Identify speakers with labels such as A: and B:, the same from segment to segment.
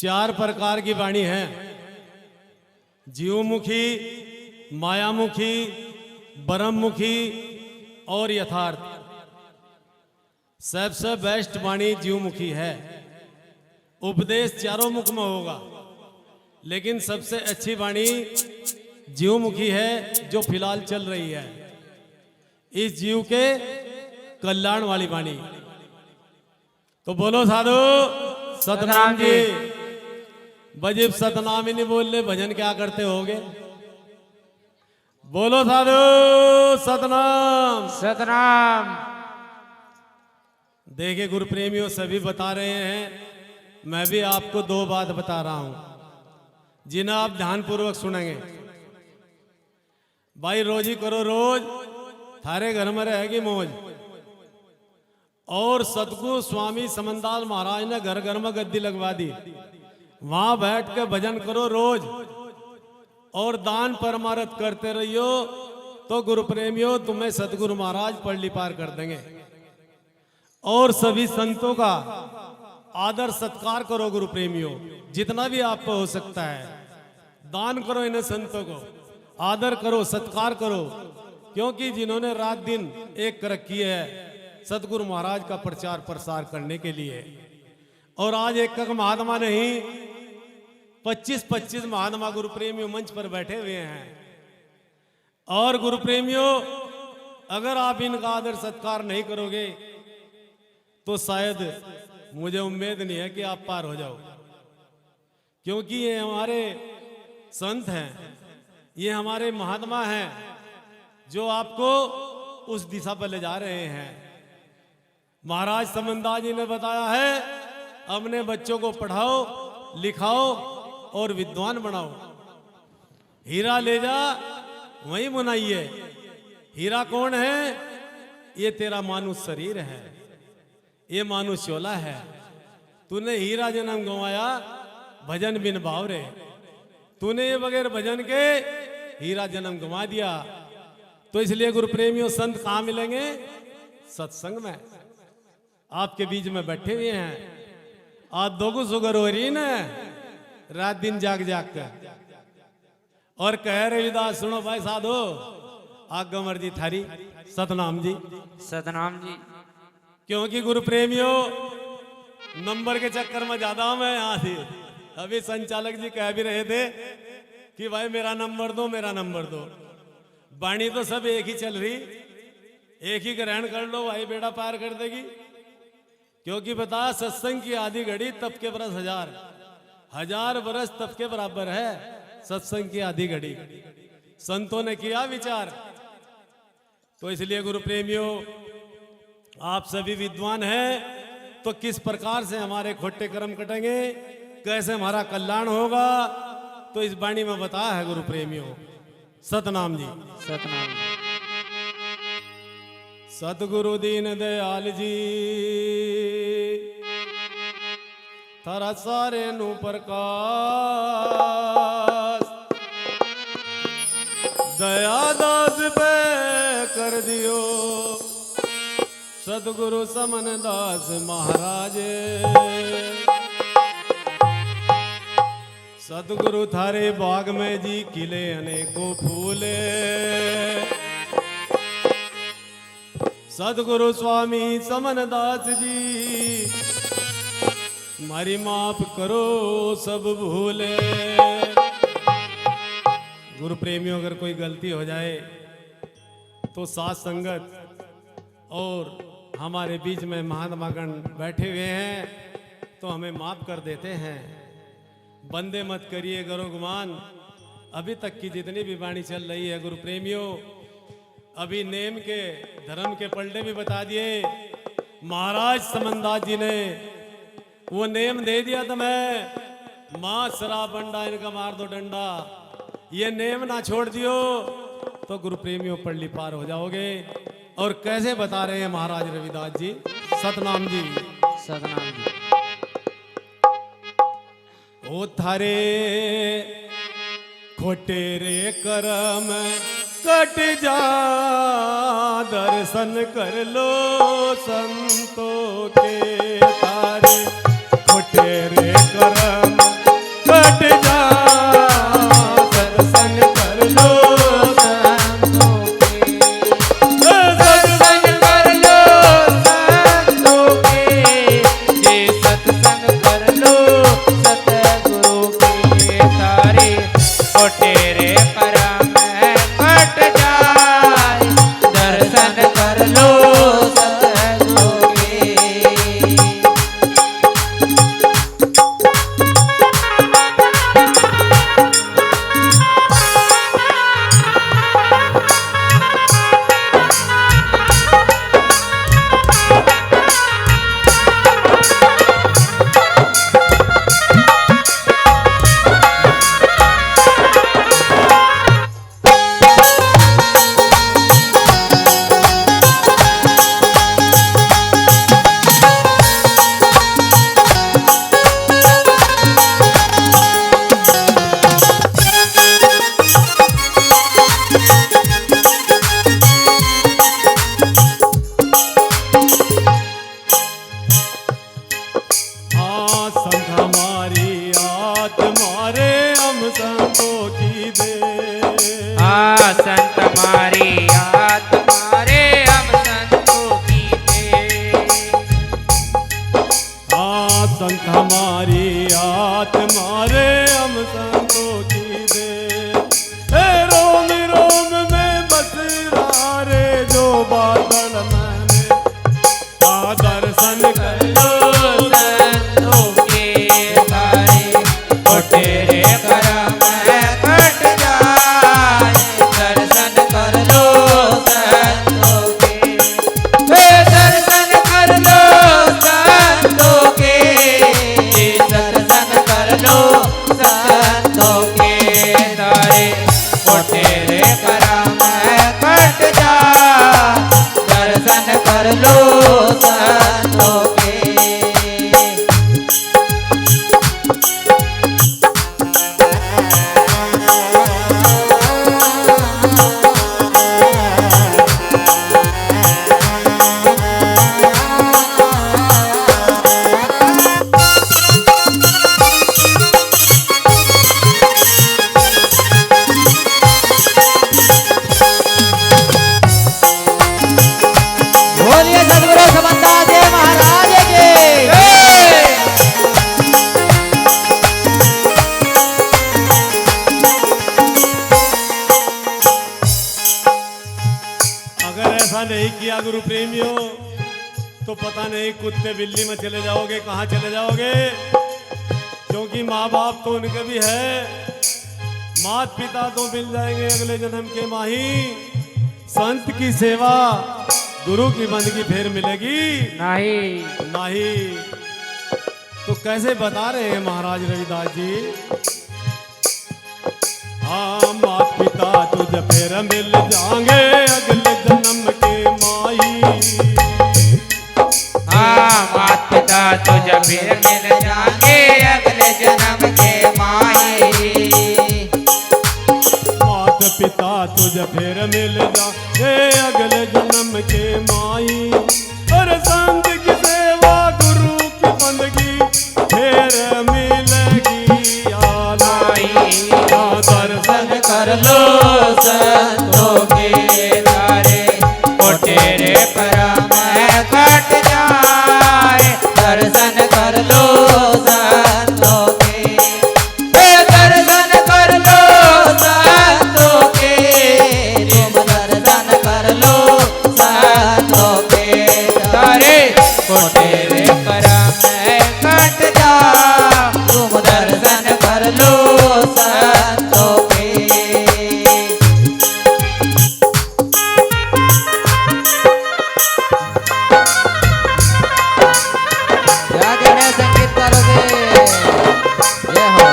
A: चार प्रकार की वाणी है, जीवमुखी, मायामुखी, ब्रह्ममुखी और यथार्थ। सबसे बेस्ट वाणी जीवमुखी है। उपदेश चारों मुख में होगा, लेकिन सबसे अच्छी वाणी जीवमुखी है जो फिलहाल चल रही है, इस जीव के कल्याण वाली वाणी। तो बोलो साधु सतनाम जी। बजिब सतनाम ही नहीं बोल ले, भजन क्या करते होगे? बोलो साधु सतनाम
B: सतनाम।
A: देखिए गुरु प्रेमियों सभी बता रहे हैं, मैं भी आपको दो बात बता रहा हूं जिन्हें आप ध्यान पूर्वक सुनेंगे। भाई रोज ही करो, रोज थारे घर में रहेगी मौज। और सतगुरु स्वामी समनदास महाराज ने घर घर में गद्दी लगवा दी, वहां बैठ के भजन करो रोज और दान परमारथ करते रहियो, तो गुरु प्रेमियों तुम्हें सतगुरु महाराज पल्ली पार कर देंगे। और सभी संतों का आदर सत्कार करो गुरु प्रेमियों, जितना भी आपको हो सकता है दान करो, इन्हें संतों को आदर करो, सत्कार करो, क्योंकि जिन्होंने रात दिन एक कर रखी है सतगुरु महाराज का प्रचार प्रसार करने के लिए। और आज एक का महात्मा नहीं, 25-25 महात्मा गुरु प्रेमियों मंच पर बैठे हुए हैं। और गुरु प्रेमियों अगर आप इनका आदर सत्कार नहीं करोगे तो शायद मुझे उम्मीद नहीं है कि आप पार हो जाओ, क्योंकि ये हमारे संत हैं, ये हमारे महात्मा हैं जो आपको उस दिशा पर ले जा रहे हैं। महाराज समनदास जी ने बताया है, अपने बच्चों को पढ़ाओ लिखाओ और विद्वान बनाओ। हीरा ले जा वहीं बुनाइए। हीरा कौन है? ये तेरा मानुष शरीर है, ये मानुष चोला है। तूने हीरा जन्म गंवाया भजन बिन भाव रे, तूने ये बगैर भजन के हीरा जन्म गंवा दिया। तो इसलिए गुरु प्रेमियों संत कहां मिलेंगे? सत्संग में। आपके बीच में बैठे हुए हैं, आज दोगु सुगर हो रही ना, रात दिन जाग जाग कर। और कह रहे विदास सुनो भाई साधो, आग मर्जी थारी सतनाम जी
B: सतनाम जी।
A: क्योंकि गुरु प्रेमियों नंबर के चक्कर में ज्यादा हूं मैं यहां से। अभी संचालक जी कह भी रहे थे कि भाई मेरा नंबर दो, मेरा नंबर दो। वाणी तो सब एक ही चल रही, एक ही ग्रहण कर लो भाई, बेड़ा पार कर देगी। क्योंकि बता सत्संग की आधी घड़ी तप के बरस 1000, 1000 बरस तप के बराबर है सत्संग की आधी घड़ी। संतों ने किया विचार। तो इसलिए गुरु प्रेमियों आप सभी विद्वान हैं, तो किस प्रकार से हमारे खोटे कर्म कटेंगे, कैसे हमारा कल्याण होगा, तो इस वाणी में बताया है गुरु प्रेमियों। सतनाम जी
B: सतनाम जी।
A: सतगुरु दीन दयाल जी थारा सारे नु प्रकाश, दया दास पे कर दियो सतगुरु समन दास महाराज। सतगुरु थारे बाग में जी खिले अनेकों फूले, सतगुरु स्वामी समन दास जी मारी माफ करो सब भूले। गुरु प्रेमियों अगर कोई गलती हो जाए तो साथ संगत और हमारे बीच में महात्मागण बैठे हुए हैं तो हमें माफ कर देते हैं। बंदे मत करिए करो गुमान। अभी तक की जितनी भी वाणी चल रही है गुरु प्रेमियों, अभी नेम के धर्म के पलटे भी बता दिए। महाराज समनदास जी ने वो नेम दे दिया था, मैं मां शराब बंडा इनका मार दो डंडा। ये नेम ना छोड़ दियो तो गुरु प्रेमियों पल्ली पार हो जाओगे। और कैसे बता रहे हैं महाराज रविदास जी, सतनाम जी
B: सतनाम जी।
A: ओ थारे खोटे रे करम कट जा, दर्शन कर लो संतों के। तारे खोटे रे करम संत हमारी आत्मा रे हम संतों की दे। हे रोम रोम में बस रहा रे जो बादल मैंने आ दर्शन कर लो
C: संतों के तारे ओ तेरे करम कट जाए दर्शन कर लो संतों के। हे दर्शन कर लो संतों के दर्शन कर लो संतों के तारे ओ तेरे करम कट जाए दर्शन कर लो संतों के। बोलिए सदगुरु समन्ता देव महाराज की।
A: अगर ऐसा नहीं किया गुरु प्रेमियों तो पता नहीं कुत्ते बिल्ली में चले जाओगे, कहाँ चले जाओगे। क्योंकि माँ बाप तो उनके भी है, माता पिता तो मिल जाएंगे अगले जन्म के माही। संत की सेवा गुरु की बंदगी फिर मिलेगी
B: नहीं।
A: नहीं। तो कैसे बता रहे हैं महाराज रविदास जी। हाँ माता पिता तुझे फिर मिल जाएंगे अगले जन्म के माही।
C: हाँ माता पिता तुझे फिर मिल जाएंगे अगले जन्म के माही।
A: माता पिता तुझे फिर मिल जाएंगे अगले जन्म के माई। और संत की सेवा गुरु की बंदगी फिर मिलेगी आलाई। दर्शन
C: कर लो संतों के तारे ओ तेरे करम कट जाए दर्शन कर लो संतों के। हे दर्शन कर लो संतों के तुम दर्शन कर लो संतों के तारे ओ तेरे करम कट जा तुम दर्शन कर लो संतों के। क्या कहना है संगीत करोगे ये हो।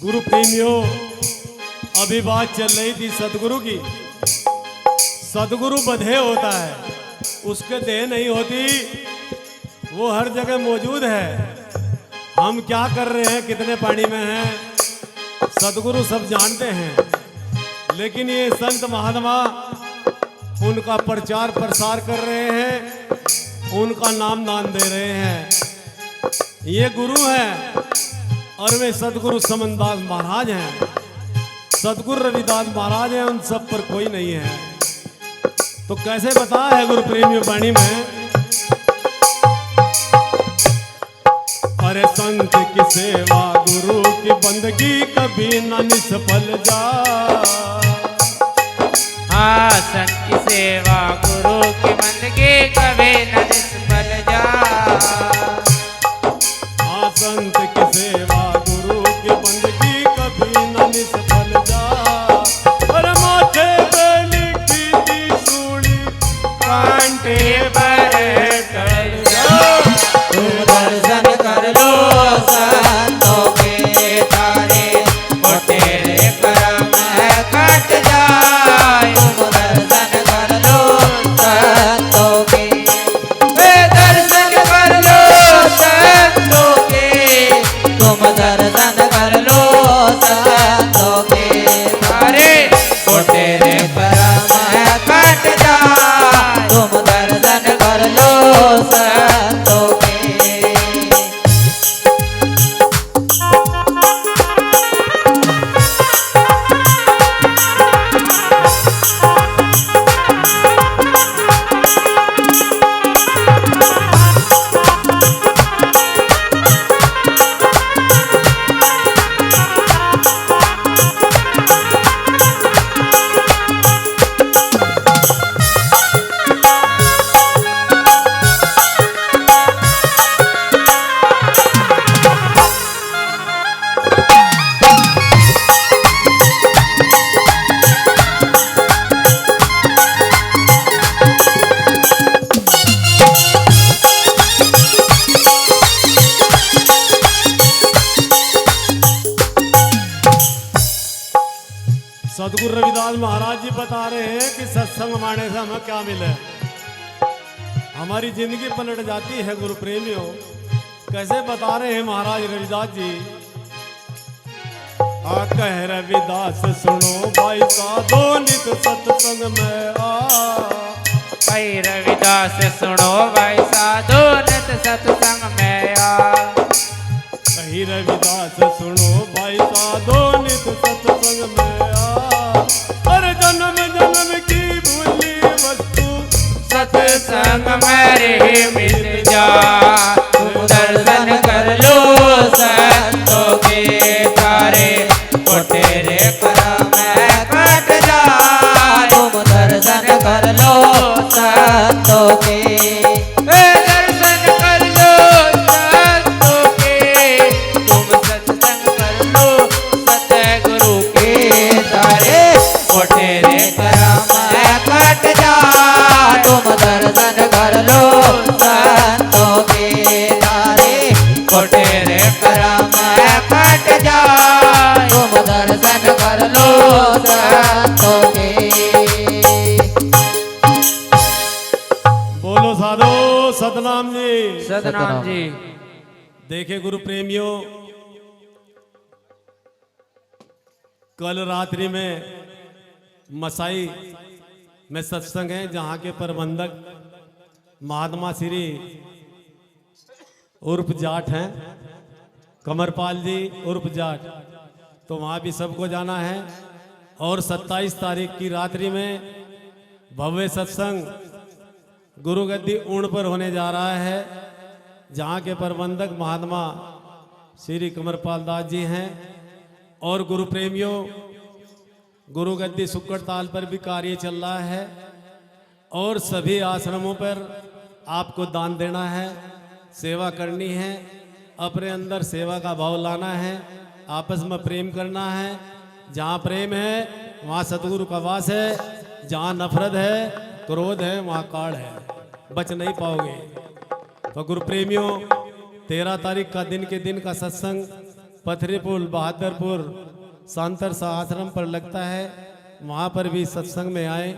A: गुरु प्रेमियों अभी बात चल रही थी सदगुरु की। सदगुरु बधे होता है, उसके देह नहीं होती, वो हर जगह मौजूद है। हम क्या कर रहे हैं, कितने पानी में हैं, सदगुरु सब जानते हैं। लेकिन ये संत महात्मा उनका प्रचार प्रसार कर रहे हैं, उनका नाम दान दे रहे हैं। ये गुरु हैं और वे सदगुरु समनदास महाराज हैं, सदगुरु रविदास महाराज हैं, उन सब पर कोई नहीं है। तो कैसे बता है गुरु प्रेमियों वाणी में। अरे संत की सेवा गुरु की बंदगी कभी न निष्फल जा।
C: हाँ संत की सेवा गुरु की बंदगी कभी न निष्फल जा।
A: हाँ संत की सेवा गुरु की बंदगी कभी न निष्फल जा। और माथे पे लिखी थी सूली कांटे पर टल जा।
C: तुम दर्शन कर लो संतों के तारे ओ तेरे करम कट जाए तुम दर्शन
A: सतगुरु रविदास महाराज जी बता रहे हैं कि सत्संग माने से हमें क्या मिले। हमारी जिंदगी पलट जाती है गुरु प्रेमियों। कैसे बता रहे हैं महाराज रविदास जी। कह रविदास सुनो भाई साधो नित सत्संग में आ।
C: भाई रविदास सुनो भाई साधो नित सत्संग में आ।
A: कही रविदास सुनो भाई साधो नित सत्संग में आ। हर जन्म जन्म की भूली वस्तु
C: सत्संग में रे मिल जा। तुम दर्शन कर लो संतों के तारे तेरे करम में कट जा। तुम दर्शन कर लो संतों के। दर्शन कर लो संतों के। तुम सत्संग कर लो सतगुरु के तारे तेरे करम में कट जा। तुम दर्शन कर लो संतों के तारे तेरे करम में कट जा। दर्शन कर लो संतों के।
A: बोलो साधो सतनाम जी।
B: सतनाम जी।
A: देखे गुरु प्रेमियों, कल रात्रि में मसाई में सत्संग है जहां के प्रबंधक महात्मा श्री उर्फ जाट हैं, कमरपाल जी उर्फ जाट। तो वहाँ भी सबको जाना है। और 27 तारीख की रात्रि में भव्य सत्संग गुरु गद्दी ऊण पर होने जा रहा है, जहाँ के प्रबंधक महात्मा श्री कमरपाल दास जी हैं। और गुरु प्रेमियों, गुरु गद्दी सुक्कड़ ताल पर भी कार्य चल रहा है। और सभी आश्रमों पर आपको दान देना है, सेवा करनी है, अपने अंदर सेवा का भाव लाना है, आपस में प्रेम करना है। जहाँ प्रेम है वहाँ सतगुरु का वास है। जहाँ नफरत है, क्रोध है, वहाँ काल है, बच नहीं पाओगे। तो गुरु प्रेमियों, 13 तारीख का दिन के दिन का सत्संग पथरी पुल बहादुरपुर सांतर सा आश्रम पर लगता है। वहाँ पर भी सत्संग में आए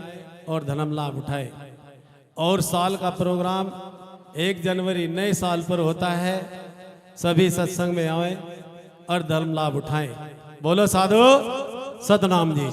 A: और धर्म लाभ उठाए। और साल का प्रोग्राम 1 जनवरी नए साल पर होता है। सभी सत्संग में आए और धर्म लाभ उठाएं। बोलो साधु सतनाम जी।